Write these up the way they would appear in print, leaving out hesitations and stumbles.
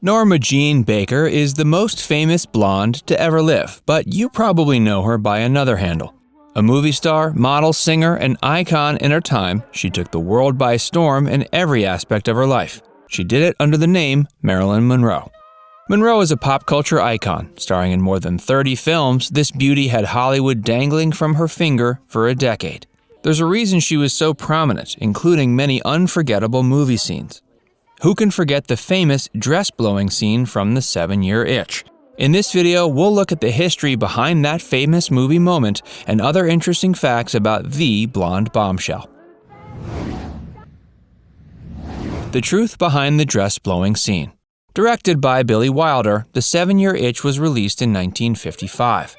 Norma Jean Baker is the most famous blonde to ever live, but you probably know her by another handle. A movie star, model, singer, and icon in her time, she took the world by storm in every aspect of her life. She did it under the name Marilyn Monroe. Monroe is a pop culture icon. Starring in more than 30 films, this beauty had Hollywood dangling from her finger for a decade. There's a reason she was so prominent, including many unforgettable movie scenes. Who can forget the famous dress-blowing scene from The 7-Year Itch? In this video, we'll look at the history behind that famous movie moment and other interesting facts about the Blonde Bombshell. The truth behind the dress-blowing scene. Directed by Billy Wilder, The 7-Year Itch was released in 1955.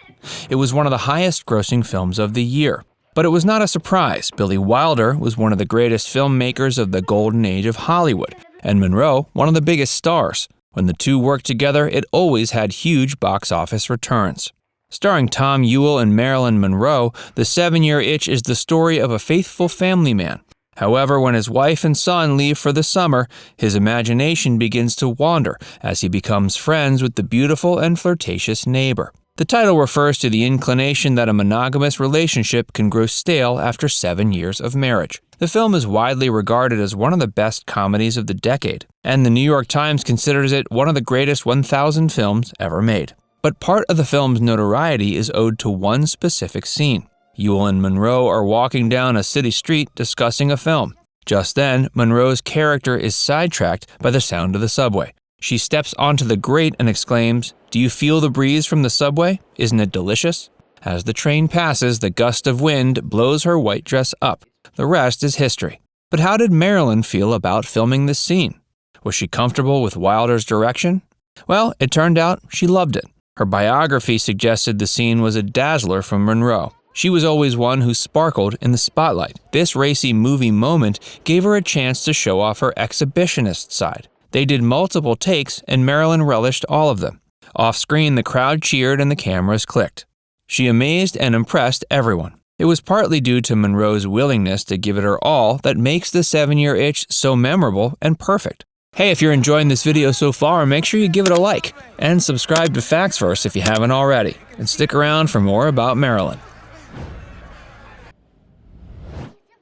It was one of the highest-grossing films of the year. But it was not a surprise. Billy Wilder was one of the greatest filmmakers of the golden age of Hollywood, and Monroe one of the biggest stars. When the two worked together, it always had huge box office returns. Starring Tom Ewell and Marilyn Monroe, The 7-Year Itch is the story of a faithful family man. However, when his wife and son leave for the summer, his imagination begins to wander as he becomes friends with the beautiful and flirtatious neighbor. The title refers to the inclination that a monogamous relationship can grow stale after 7 years of marriage. The film is widely regarded as one of the best comedies of the decade, and the New York Times considers it one of the greatest 1,000 films ever made. But part of the film's notoriety is owed to one specific scene. Ewell and Monroe are walking down a city street discussing a film. Just then, Monroe's character is sidetracked by the sound of the subway. She steps onto the grate and exclaims, "Do you feel the breeze from the subway? Isn't it delicious?" As the train passes, the gust of wind blows her white dress up. The rest is history. But how did Marilyn feel about filming this scene? Was she comfortable with Wilder's direction? Well, it turned out she loved it. Her biography suggested the scene was a dazzler from Monroe. She was always one who sparkled in the spotlight. This racy movie moment gave her a chance to show off her exhibitionist side. They did multiple takes, and Marilyn relished all of them. Off-screen, the crowd cheered and the cameras clicked. She amazed and impressed everyone. It was partly due to Monroe's willingness to give it her all that makes The 7-Year Itch so memorable and perfect. Hey, if you're enjoying this video so far, make sure you give it a like, and subscribe to Facts Verse if you haven't already, and stick around for more about Marilyn.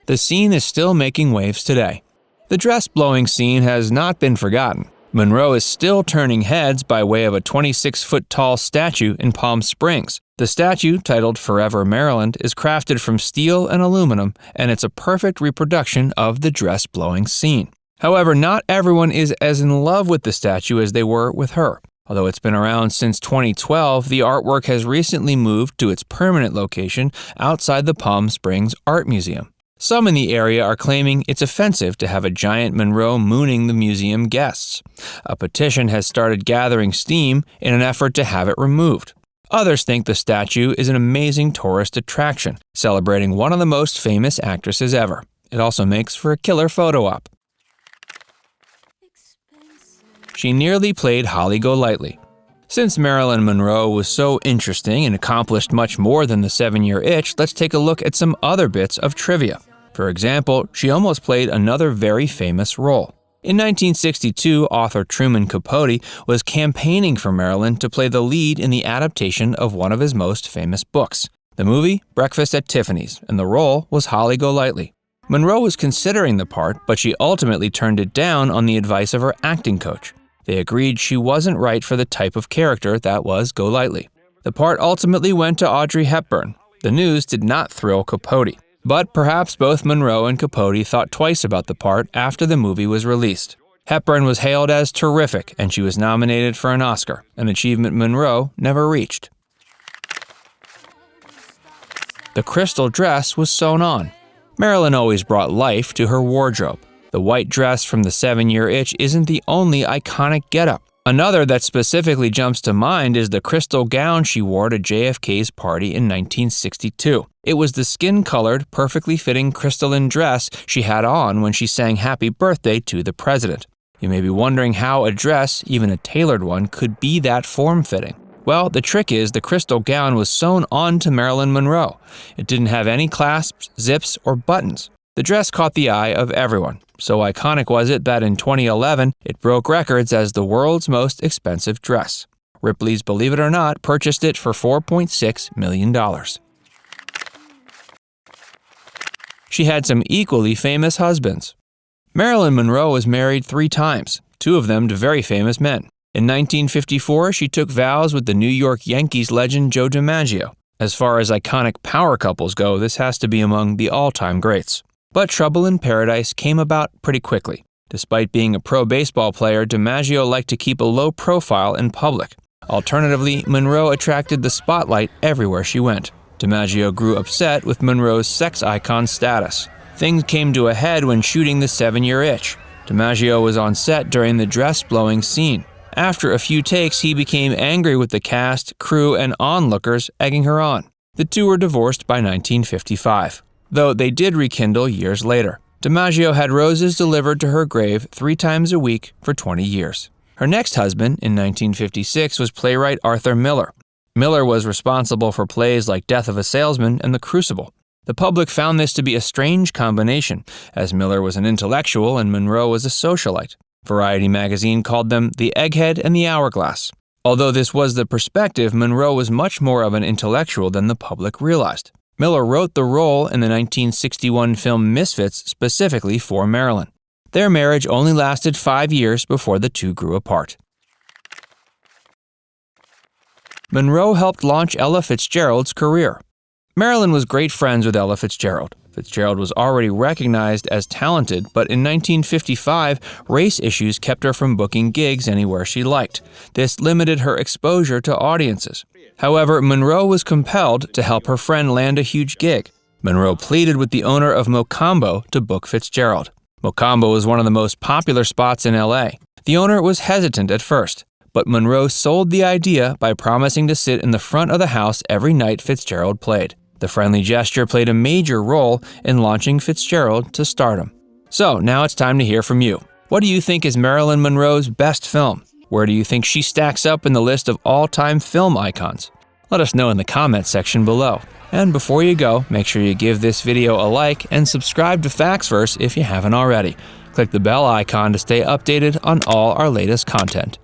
The scene is still making waves today. The dress-blowing scene has not been forgotten. Monroe is still turning heads by way of a 26-foot-tall statue in Palm Springs. The statue, titled Forever Maryland, is crafted from steel and aluminum, and it's a perfect reproduction of the dress-blowing scene. However, not everyone is as in love with the statue as they were with her. Although it's been around since 2012, the artwork has recently moved to its permanent location outside the Palm Springs Art Museum. Some in the area are claiming it's offensive to have a giant Monroe mooning the museum guests. A petition has started gathering steam in an effort to have it removed. Others think the statue is an amazing tourist attraction, celebrating one of the most famous actresses ever. It also makes for a killer photo op. She nearly played Holly Golightly. Since Marilyn Monroe was so interesting and accomplished much more than The 7-Year Itch, let's take a look at some other bits of trivia. For example, she almost played another very famous role. In 1962, author Truman Capote was campaigning for Marilyn to play the lead in the adaptation of one of his most famous books. The movie, Breakfast at Tiffany's, and the role was Holly Golightly. Monroe was considering the part, but she ultimately turned it down on the advice of her acting coach. They agreed she wasn't right for the type of character that was Golightly. The part ultimately went to Audrey Hepburn. The news did not thrill Capote, but perhaps both Monroe and Capote thought twice about the part after the movie was released. Hepburn was hailed as terrific, and she was nominated for an Oscar, an achievement Monroe never reached. The crystal dress was sewn on. Marilyn always brought life to her wardrobe. The white dress from The 7-Year Itch isn't the only iconic getup. Another that specifically jumps to mind is the crystal gown she wore to JFK's party in 1962. It was the skin-colored, perfectly fitting crystalline dress she had on when she sang Happy Birthday to the president. You may be wondering how a dress, even a tailored one, could be that form-fitting. Well, the trick is the crystal gown was sewn onto Marilyn Monroe. It didn't have any clasps, zips, or buttons. The dress caught the eye of everyone. So iconic was it that in 2011, it broke records as the world's most expensive dress. Ripley's Believe It or Not purchased it for $4.6 million. She had some equally famous husbands. Marilyn Monroe was married 3 times, 2 of them to very famous men. In 1954, she took vows with the New York Yankees legend Joe DiMaggio. As far as iconic power couples go, this has to be among the all-time greats. But trouble in paradise came about pretty quickly. Despite being a pro baseball player, DiMaggio liked to keep a low profile in public. Alternatively, Monroe attracted the spotlight everywhere she went. DiMaggio grew upset with Monroe's sex icon status. Things came to a head when shooting The 7-Year Itch. DiMaggio was on set during the dress-blowing scene. After a few takes, he became angry with the cast, crew, and onlookers egging her on. The two were divorced by 1955, though they did rekindle years later. DiMaggio had roses delivered to her grave 3 times a week for 20 years. Her next husband, in 1956, was playwright Arthur Miller. Miller was responsible for plays like Death of a Salesman and The Crucible. The public found this to be a strange combination, as Miller was an intellectual and Monroe was a socialite. Variety magazine called them the egghead and the hourglass. Although this was the perspective, Monroe was much more of an intellectual than the public realized. Miller wrote the role in the 1961 film Misfits specifically for Marilyn. Their marriage only lasted 5 years before the two grew apart. Monroe helped launch Ella Fitzgerald's career. Marilyn was great friends with Ella Fitzgerald. Fitzgerald was already recognized as talented, but in 1955, race issues kept her from booking gigs anywhere she liked. This limited her exposure to audiences. However, Monroe was compelled to help her friend land a huge gig. Monroe pleaded with the owner of Mocambo to book Fitzgerald. Mocambo was one of the most popular spots in LA. The owner was hesitant at first, but Monroe sold the idea by promising to sit in the front of the house every night Fitzgerald played. The friendly gesture played a major role in launching Fitzgerald to stardom. So now it's time to hear from you. What do you think is Marilyn Monroe's best film? Where do you think she stacks up in the list of all-time film icons? Let us know in the comments section below. And before you go, make sure you give this video a like and subscribe to Factsverse if you haven't already. Click the bell icon to stay updated on all our latest content.